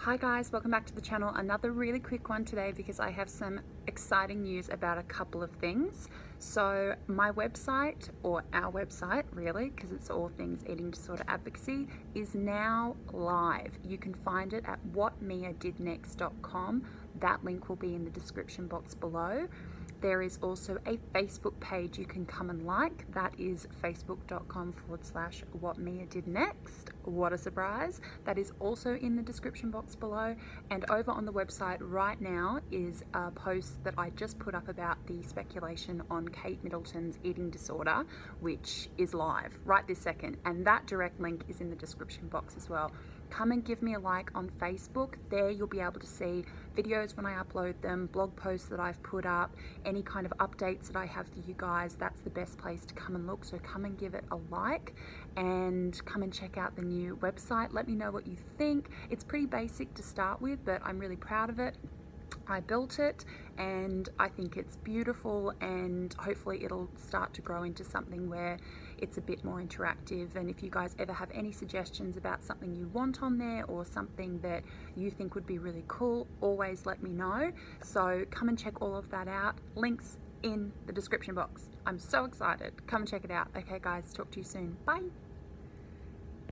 Hi guys, welcome back to the channel. Another really quick one today because I have some exciting news about a couple of things. So my website, or our website really, because it's all things eating disorder advocacy, is now live. You can find it at whatmiadidnext.com. That link will be in the description box below. There is also a Facebook page you can come and like. That is facebook.com/whatmiadidnext. What a surprise. That is also in the description box below. And over on the website right now is a post that I just put up about the speculation on Kate Middleton's eating disorder, which is live right this second. And that direct link is in the description box as well. Come and give me a like on Facebook. There you'll be able to see videos when I upload them, blog posts that I've put up, any kind of updates that I have for you guys. That's the best place to come and look. So come and give it a like and come and check out the new website. Let me know what you think. It's pretty basic to start with, but I'm really proud of it. I built it and I think it's beautiful, and hopefully it'll start to grow into something where it's a bit more interactive. And if you guys ever have any suggestions about something you want on there or something that you think would be really cool, always let me know. So come and check all of that out. Links in the description box. I'm so excited. Come and check it out. Okay guys, talk to you soon. Bye.